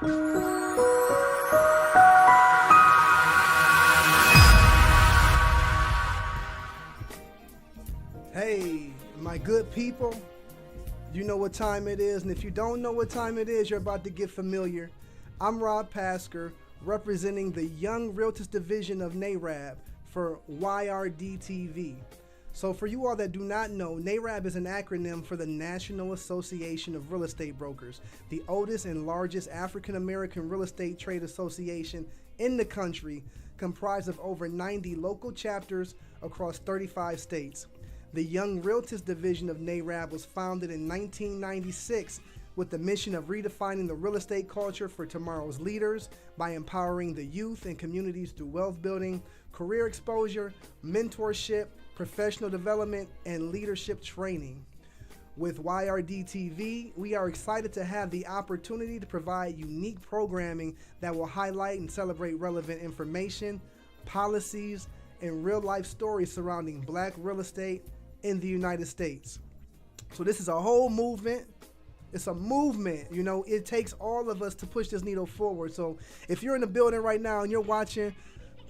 Hey, my good people, you know what time it is, and if you don't know what time it is, you're about to get familiar. I'm Rob Pasker, representing the Young Realtors Division of NAREB for YRDtv. So for you all that do not know, NAREB is an acronym for the National Association of Real Estate Brokers, the oldest and largest African American real estate trade association in the country, comprised of over 90 local chapters across 35 states. The Young Realtors Division of NAREB was founded in 1996 with the mission of redefining the real estate culture for tomorrow's leaders by empowering the youth and communities through wealth building, career exposure, mentorship, professional development, and leadership training. With YRDtv, we are excited to have the opportunity to provide unique programming that will highlight and celebrate relevant information, policies, and real-life stories surrounding Black real estate in the United States. So this is a whole movement. It's a movement, you know. It takes all of us to push this needle forward. So if you're in the building right now and you're watching,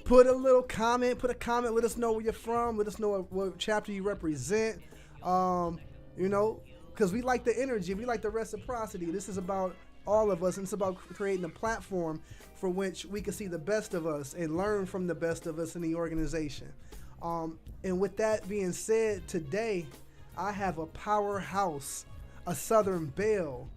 put a comment, let us know where you're from, let us know what chapter you represent, you know, because we like the energy, we like the reciprocity. This is about all of us, and it's about creating a platform for which we can see the best of us and learn from the best of us in the organization. And with that being said, today I have a powerhouse, a Southern Belle,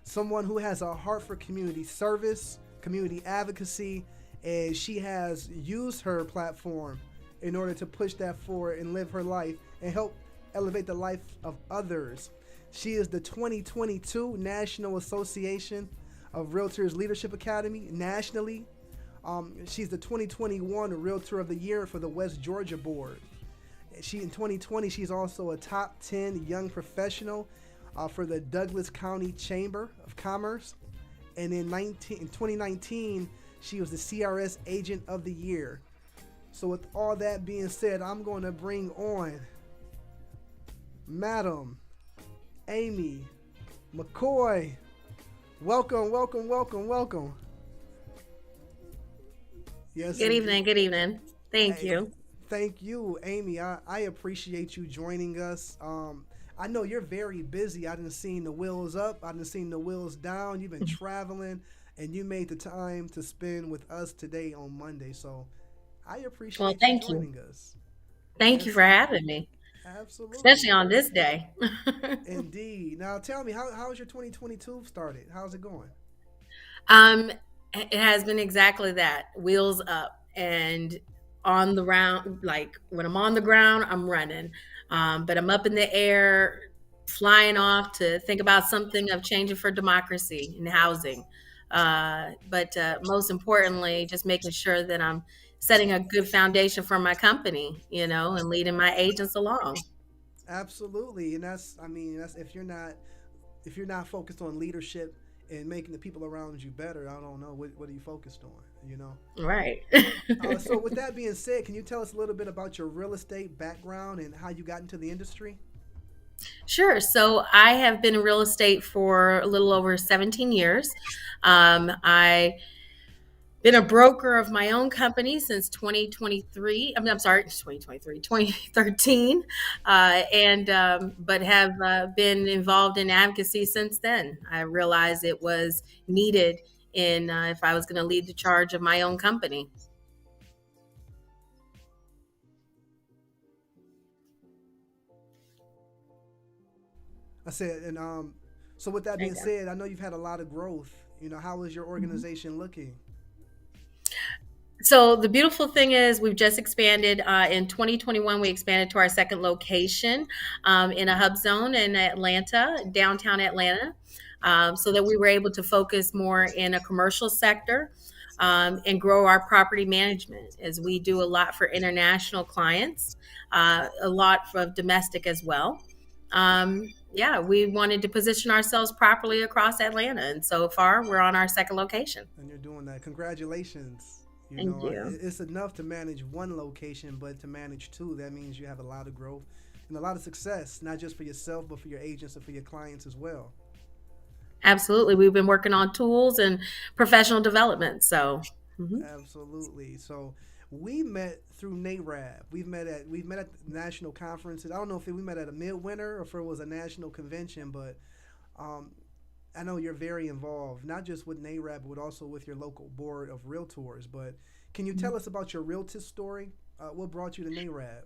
someone who has a heart for community service, community advocacy, and she has used her platform in order to push that forward and live her life and help elevate the life of others. She is the 2022 National Association of Realtors Leadership Academy nationally. She's the 2021 Realtor of the Year for the West Georgia Board. In 2020, she's also a top 10 young professional for the Douglas County Chamber of Commerce. And in 2019, she was the CRS Agent of the Year. So with all that being said, I'm going to bring on Madam Amy McCoy. Welcome, welcome, welcome, welcome. Yes. Good evening. Thank you. Thank you, Amy. I appreciate you joining us. I know you're very busy. I done seen the wheels up. I done seen the wheels down. You've been traveling, and you made the time to spend with us today on Monday. So I appreciate you joining us. Thank you for having me. Absolutely. Especially on this day. Indeed. Now tell me, how's your 2022 started? How's it going? It has been exactly that. Wheels up and on the ground. Like when I'm on the ground, I'm running. But I'm up in the air, flying off to think about something of changing for democracy and housing. But most importantly, just making sure that I'm setting a good foundation for my company, you know, and leading my agents along. Absolutely. And that's if you're not focused on leadership and making the people around you better, I don't know, what are you focused on, you know? Right. So with that being said, can you tell us a little bit about your real estate background and how you got into the industry? Sure. So I have been in real estate for a little over 17 years. I been a broker of my own company since 2023. I'm sorry, 2023, 2013, but have been involved in advocacy since then. I realized it was needed if I was going to lead the charge of my own company. I said, and so with that being said, I know you've had a lot of growth. You know, how is your organization looking? So the beautiful thing is we've just expanded. In 2021, we expanded to our second location in a hub zone in Atlanta, downtown Atlanta, so that we were able to focus more in a commercial sector and grow our property management, as we do a lot for international clients, a lot of domestic as well. We wanted to position ourselves properly across Atlanta, and so far we're on our second location. And you're doing that. Congratulations. Thank you. It's enough to manage one location, but to manage two, that means you have a lot of growth and a lot of success, not just for yourself, but for your agents and for your clients as well. Absolutely. We've been working on tools and professional development. So, mhm. Absolutely. So we met through NAREB. We've met at national conferences. I don't know if we met at a MidWinter or if it was a national convention, but um, I know you're very involved, not just with NAREB, but also with your local board of realtors. But can you tell us about your realtor story? What brought you to NAREB?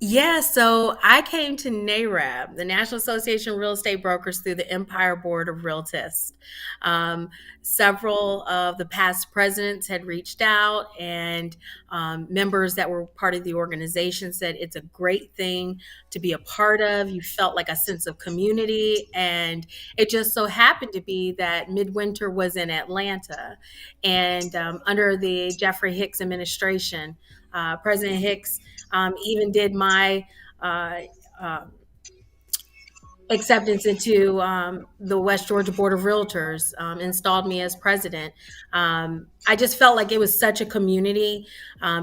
Yeah, so I came to NAREB, the National Association of Real Estate Brokers, through the Empire Board of Realtists. Um, Several of the past presidents had reached out, and members that were part of the organization said it's a great thing to be a part of. You felt like a sense of community, and it just so happened to be that MidWinter was in Atlanta, and under the Jeffrey Hicks administration, President Hicks even did my uh, uh, acceptance into the West Georgia Board of Realtors, installed me as president. I just felt like it was such a community,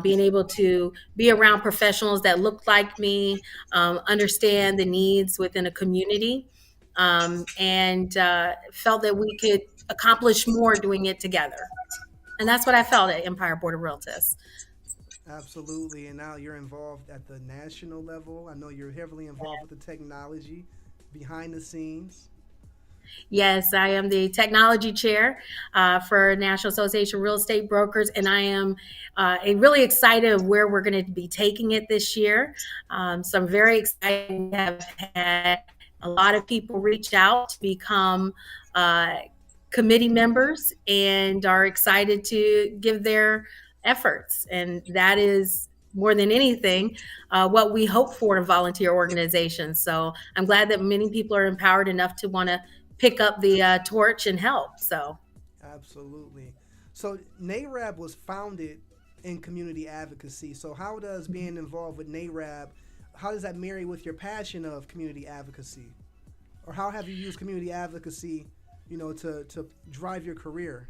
being able to be around professionals that looked like me, understand the needs within a community, and felt that we could accomplish more doing it together. And that's what I felt at Empire Board of Realtors. Absolutely. And now you're involved at the national level. I know you're heavily involved with the technology behind the scenes. Yes, I am the technology chair for National Association of Real Estate Brokers, and I am really excited of where we're going to be taking it this year. So I'm very excited. We have had a lot of people reach out to become uh, committee members and are excited to give their efforts, and that is more than anything what we hope for in volunteer organizations. So I'm glad that many people are empowered enough to want to pick up the torch and help. So, Absolutely. So NAREB was founded in community advocacy. So how does being involved with NAREB, how does that marry with your passion of community advocacy? Or how have you used community advocacy, to drive your career?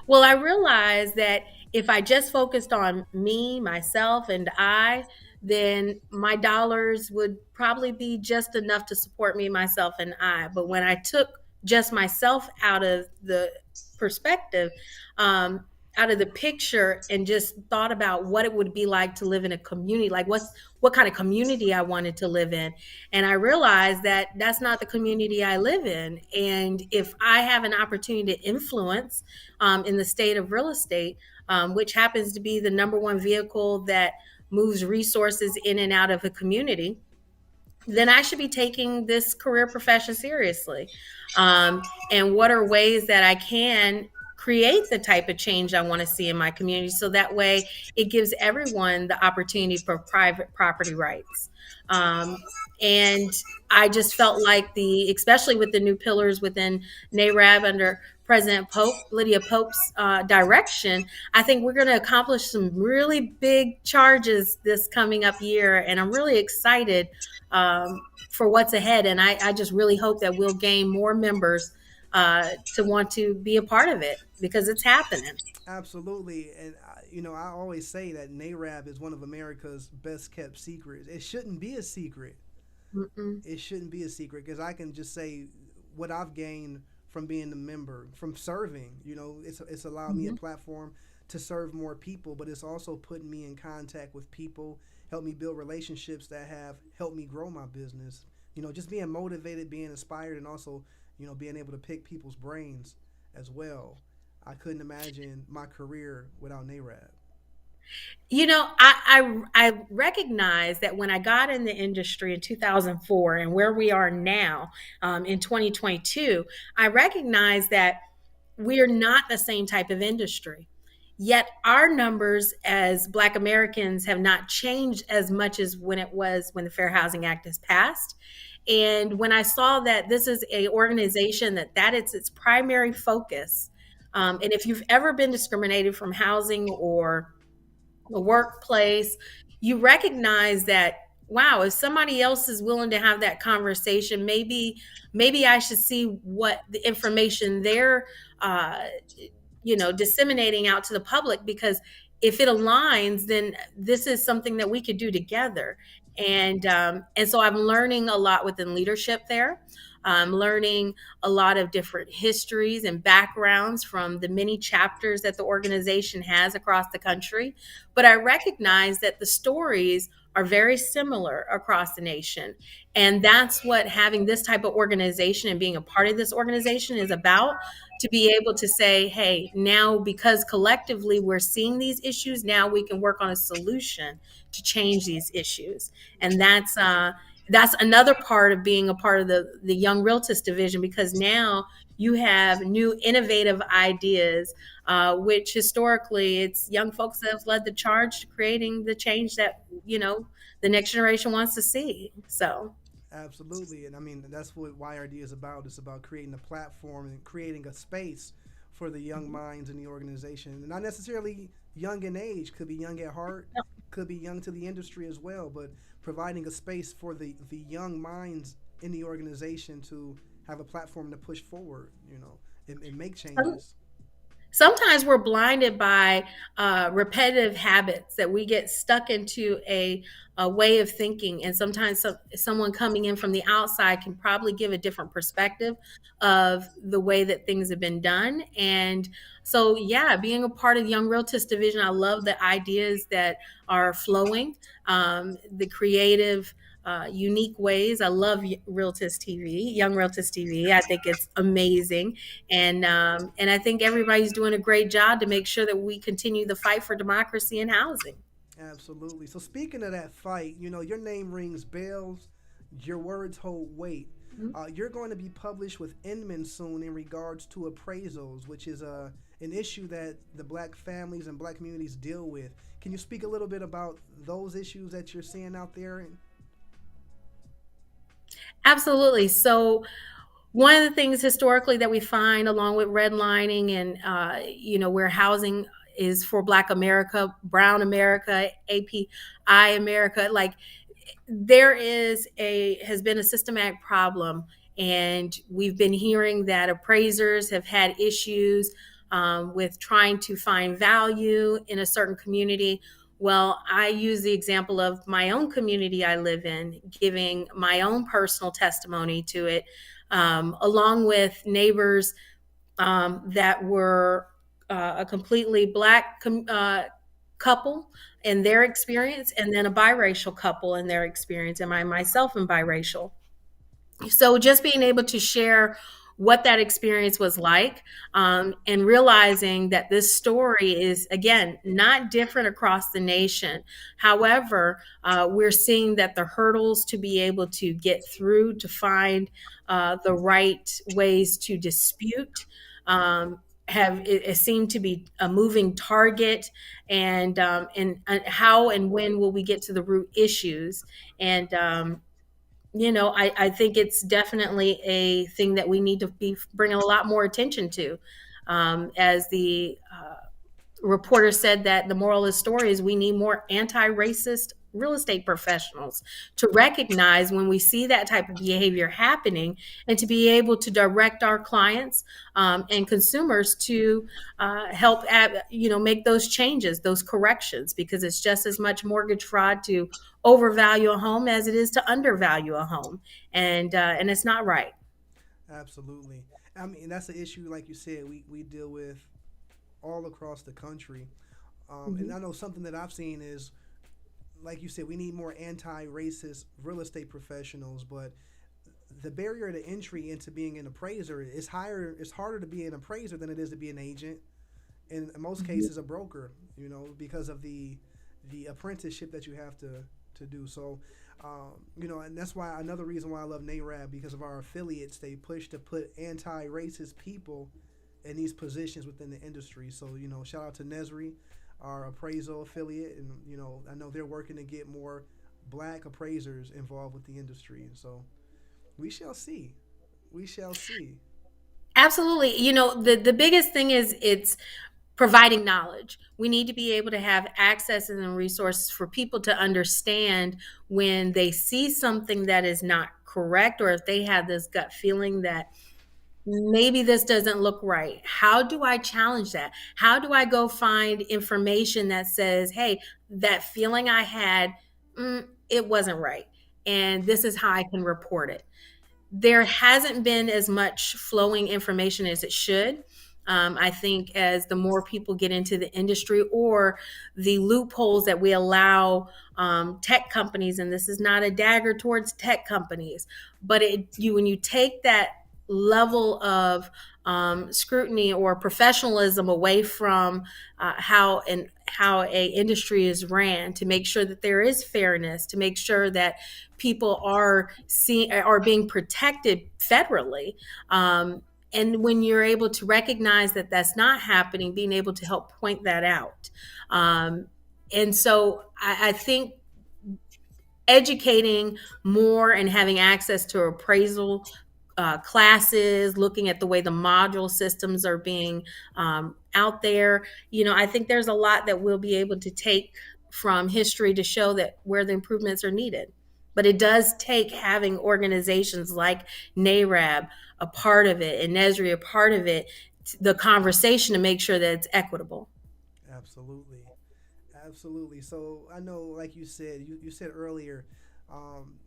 well, I realized that if I just focused on me, myself, and I, then my dollars would probably be just enough to support me, myself, and I. But when I took just myself out of the perspective, um, out of the picture, and just thought about what it would be like to live in a community, like what kind of community I wanted to live in, and I realized that that's not the community I live in. And if I have an opportunity to influence in the state of real estate, which happens to be the number one vehicle that moves resources in and out of a community, then I should be taking this career profession seriously. Um, and what are ways that I can create the type of change I want to see in my community, so that way it gives everyone the opportunity for private property rights. Um, and I just felt like especially with the new pillars within NAREB under President Pope, Lydia Pope's direction, I think we're going to accomplish some really big charges this coming up year. And I'm really excited for what's ahead. And I just really hope that we'll gain more members to want to be a part of it, because it's happening. Absolutely. And, I always say that NAREB is one of America's best kept secrets. It shouldn't be a secret. Mm-mm. It shouldn't be a secret because I can just say what I've gained from being a member, from serving. It's allowed me a Mm-hmm. platform to serve more people, but it's also putting me in contact with people, helped me build relationships that have helped me grow my business. Just being motivated, being inspired, and also, being able to pick people's brains as well. I couldn't imagine my career without NAREB. I recognize that when I got in the industry in 2004 and where we are now in 2022, I recognize that we're not the same type of industry. Yet our numbers as Black Americans have not changed as much as when it was when the Fair Housing Act is passed. And when I saw that this is a organization that is its primary focus, and if you've ever been discriminated from housing or the workplace, you recognize that, wow, if somebody else is willing to have that conversation, maybe I should see what the information they're uh, disseminating out to the public, because if it aligns, then this is something that we could do together. And so I'm learning a lot within leadership there. learning a lot of different histories and backgrounds from the many chapters that the organization has across the country. But I recognize that the stories are very similar across the nation. And that's what having this type of organization and being a part of this organization is about, to be able to say, hey, now because collectively we're seeing these issues, now we can work on a solution to change these issues. And that's another part of being a part of the Young Realtist division, because now you have new innovative ideas, which historically it's young folks that have led the charge to creating the change that, the next generation wants to see. So Absolutely, and I mean that's what YRD is about. It's about creating a platform and creating a space for the young minds in the organization. And not necessarily young in age, could be young at heart, could be young to the industry as well. But providing a space for the young minds in the organization to have a platform to push forward, and make changes. sometimes we're blinded by repetitive habits, that we get stuck into a way of thinking. And sometimes someone coming in from the outside can probably give a different perspective of the way that things have been done. And so, yeah, being a part of the Young Realtist division, I love the ideas that are flowing, the creative, unique ways. I love Realtist TV, Young Realtist TV. I think it's amazing, and I think everybody's doing a great job to make sure that we continue the fight for democracy and housing. Absolutely. So speaking of that fight, your name rings bells, your words hold weight. Mhm. You're going to be published with Inman soon in regards to appraisals, which is an issue that the black families and black communities deal with. Can you speak a little bit about those issues that you're seeing out there? Absolutely. So one of the things historically that we find, along with redlining and where housing is for Black America, Brown America, API America, like there has been a systematic problem, and we've been hearing that appraisers have had issues with trying to find value in a certain community. Well, I use the example of my own community I live in, giving my own personal testimony to it, along with neighbors that were a completely Black couple in their experience, and then a biracial couple in their experience, and I myself am biracial. So just being able to share what that experience was like, and realizing that this story is, again, not different across the nation. However, we're seeing that the hurdles to be able to get through to find the right ways to dispute, have it seemed to be a moving target. And how and when will we get to the root issues? And I think it's definitely a thing that we need to be bringing a lot more attention to. As the reporter said, that the moral of the story is we need more anti-racist real estate professionals to recognize when we see that type of behavior happening, and to be able to direct our clients and consumers to make those changes, those corrections, because it's just as much mortgage fraud to overvalue a home as it is to undervalue a home, and it's not right. Absolutely. I mean, that's an issue, like you said, we deal with all across the country. And Mhm. I know something that I've seen is, like you said, we need more anti-racist real estate professionals, but the barrier to entry into being an appraiser is higher. It's harder to be an appraiser than it is to be an agent, and in most Mhm. cases, a broker. Because of the apprenticeship that you have to do. So, and that's why another reason why I love NAREB, because of our affiliates. They push to put anti-racist people in these positions within the industry. So, shout out to Nesri, our appraisal affiliate, and I know they're working to get more black appraisers involved with the industry. And so we shall see. We shall see. Absolutely. The biggest thing is it's providing knowledge. We need to be able to have access and resources for people to understand when they see something that is not correct, or if they have this gut feeling that maybe this doesn't look right. How do I challenge that? How do I go find information that says, hey, that feeling I had, it wasn't right. And this is how I can report it. there hasn't been as much flowing information as it should. I think as the more people get into the industry, or the loopholes that we allow tech companies, and this is not a dagger towards tech companies, but when you take that level of scrutiny or professionalism away from how a industry is ran, to make sure that there is fairness, to make sure that people are being protected federally. And when you're able to recognize that that's not happening, being able to help point that out. And so I think educating more and having access to appraisal classes, looking at the way the module systems are being out there. I think there's a lot that we'll be able to take from history to show that where the improvements are needed. But it does take having organizations like NAREB a part of it, and NESRI a part of it, the conversation, to make sure that it's equitable. Absolutely. Absolutely. So I know, like you said, you said earlier,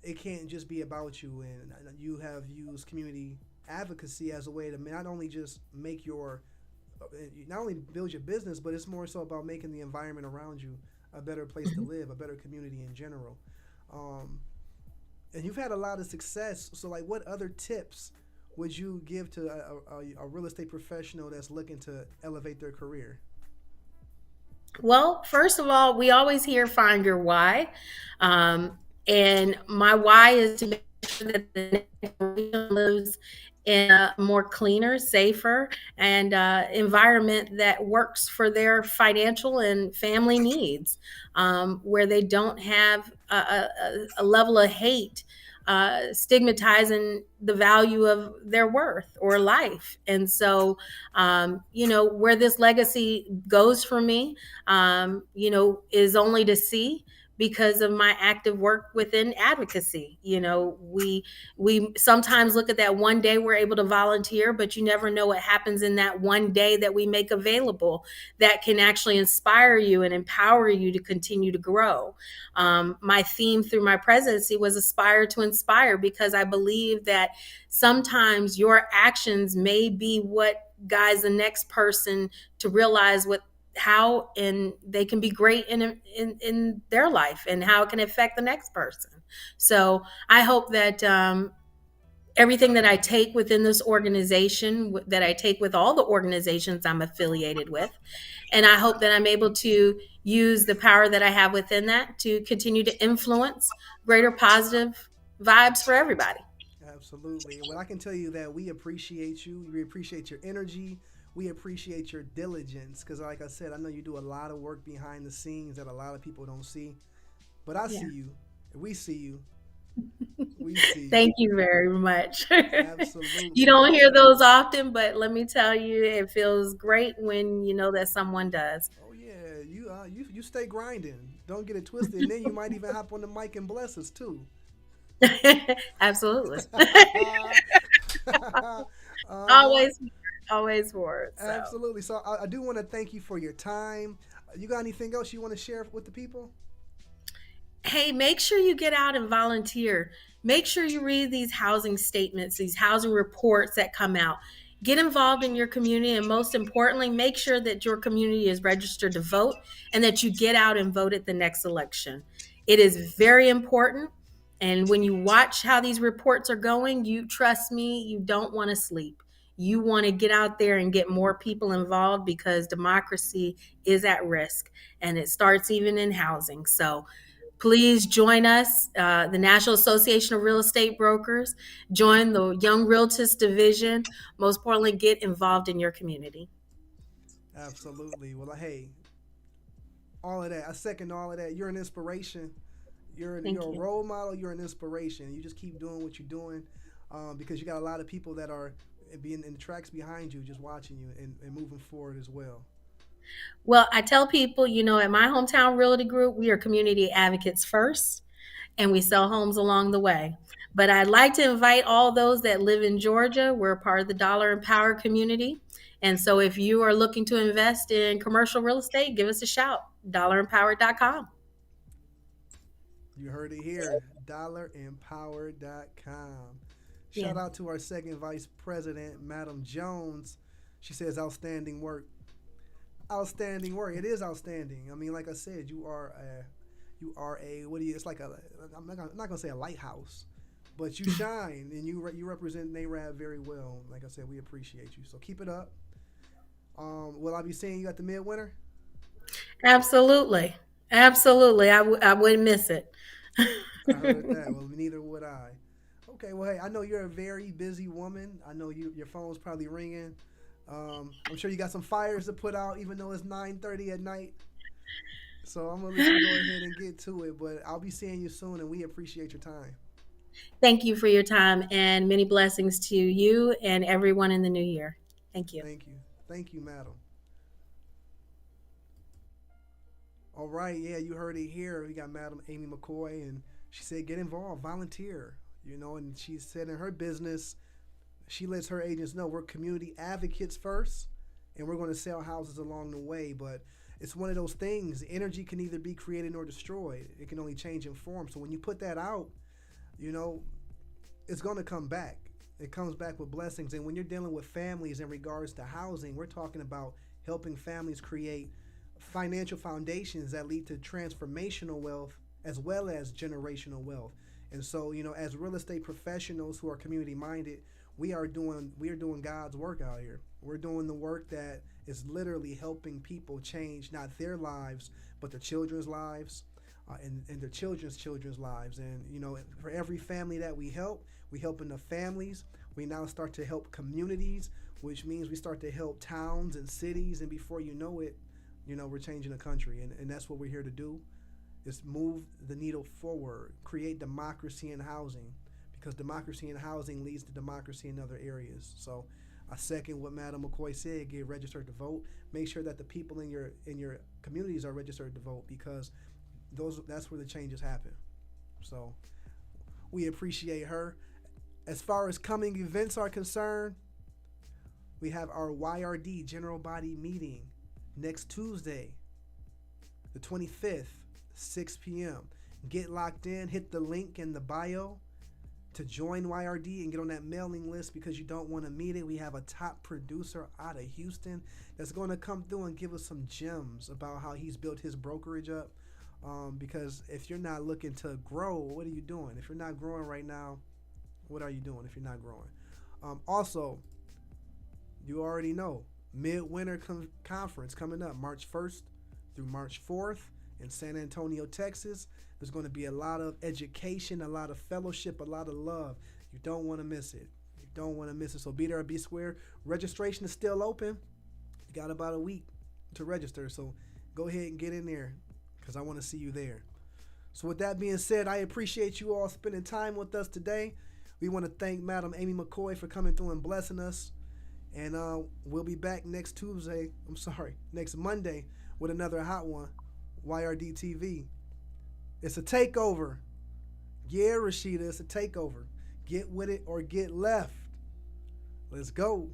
it can't just be about you, and you have used community advocacy as a way to not only just make your, not only build your business, but it's more so about making the environment around you a better place to live, a better community in general. Um, and you've had a lot of success. So, like, what other tips would you give to a real estate professional that's looking to elevate their career? Well, first of all, we always hear find your why. And my why is to make sure that the next generation lives in a more cleaner, safer, and environment that works for their financial and family needs, where they don't have a level of hate stigmatizing the value of their worth or life. And so, where this legacy goes for me, is only to see because of my active work within advocacy. We sometimes look at that one day we're able to volunteer, but you never know what happens in that one day that we make available that can actually inspire you and empower you to continue to grow. My theme through my presidency was aspire to inspire, because I believe that sometimes your actions may be what guides the next person to realize how and they can be great in their life, and how it can affect the next person. So I hope that everything that I take within this organization, that I take with all the organizations I'm affiliated with, and I hope that I'm able to use the power that I have within that to continue to influence greater positive vibes for everybody. Absolutely. Well, I can tell you that we appreciate you. We appreciate your energy. We appreciate your diligence because, like I said, I know you do a lot of work behind the scenes that a lot of people don't see. But I Yeah. see you. We see you. We see you. Thank you very much. You Absolutely. don't hear those often, but let me tell you, it feels great when you know that someone does. Oh yeah, you stay grinding. Don't get it twisted, and then you might even hop on the mic and bless us too. Absolutely. Uh-huh. Always, always for it. So, Absolutely. So I do want to thank you for your time. You got anything else you want to share with the people? hey, make sure you get out and volunteer. Make sure you read these housing statements, these housing reports that come out. Get involved in your community, and most importantly, make sure that your community is registered to vote and that you get out and vote at the next election. It is very important. And when you watch how these reports are going, you trust me, you don't want to sleep. You want to get out there and get more people involved, because democracy is at risk, and it starts even in housing. So please join us, the National Association of Real Estate Brokers. Join the Young Realtors Division. Most importantly, get involved in your community. Absolutely. Well, hey, all of that. I second all of that. You're an inspiration. You're Thank a you. role model. You're an inspiration. You just keep doing what you're doing because you got a lot of people that are being in the tracks behind you, just watching you and moving forward as well. Well, I tell people, at my hometown realty group, we are community advocates first, and we sell homes along the way. But I'd like to invite all those that live in Georgia. We're a part of the Dollar and Power community. And so if you are looking to invest in commercial real estate, give us a shout. DollarandPower.com. You heard it here. DollarEmpower.com. Yeah. Shout out to our second vice president, Madam Jones. She says outstanding work. Outstanding work. It is outstanding. I mean, like I said, you are a what do you? It's like a. I'm not gonna say a lighthouse, but you shine and you represent NAREB very well. Like I said, we appreciate you. So keep it up. Will I be seeing you at the midwinter? Absolutely. Absolutely. I wouldn't miss it. I heard that. Well, neither would I. Okay. Well, hey, I know you're a very busy woman. I know your phone's probably ringing. I'm sure you got some fires to put out, even though it's 9:30 at night. So I'm gonna let you go ahead and get to it. But I'll be seeing you soon, and we appreciate your time. Thank you for your time and many blessings to you and everyone in the new year. Thank you. Thank you. Thank you, madam. All right, yeah, you heard it here. We got Madam Amy McCoy, and she said, get involved, volunteer. And she said in her business, she lets her agents know we're community advocates first, and we're going to sell houses along the way. But it's one of those things. Energy can either be created or destroyed. It can only change in form. So when you put that out, you know, it's going to come back. It comes back with blessings. And when you're dealing with families in regards to housing, we're talking about helping families create financial foundations that lead to transformational wealth as well as generational wealth. And so, as real estate professionals who are community minded, we are doing God's work out here. We're doing the work that is literally helping people change not their lives, but their children's lives, and their children's lives. And for every family that we help in the families. We now start to help communities, which means we start to help towns and cities. And before you know it, we're changing the country, and that's what we're here to do, is move the needle forward, create democracy in housing, because democracy in housing leads to democracy in other areas. So I second what Madam McCoy said, get registered to vote. Make sure that the people in your communities are registered to vote, because that's where the changes happen. So we appreciate her. As far as coming events are concerned, we have our YRD General Body Meeting next Tuesday, the 25th, 6 p.m. Get locked in. Hit the link in the bio to join YRD and get on that mailing list, because you don't want to meet it. We have a top producer out of Houston that's going to come through and give us some gems about how he's built his brokerage up. Because if you're not looking to grow, what are you doing? If you're not growing right now, what are you doing if you're not growing? Also, you already know, MidWinter Conference coming up March 1st through March 4th in San Antonio, Texas. There's going to be a lot of education, a lot of fellowship, a lot of love. You don't want to miss it. You don't want to miss it. So be there or be square. Registration is still open. You got about a week to register. So go ahead and get in there, because I want to see you there. So with that being said, I appreciate you all spending time with us today. We want to thank Madam Amy McCoy for coming through and blessing us. And we'll be back next Monday with another hot one, YRDtv. It's a takeover. Yeah, Rashida, it's a takeover. Get with it or get left. Let's go.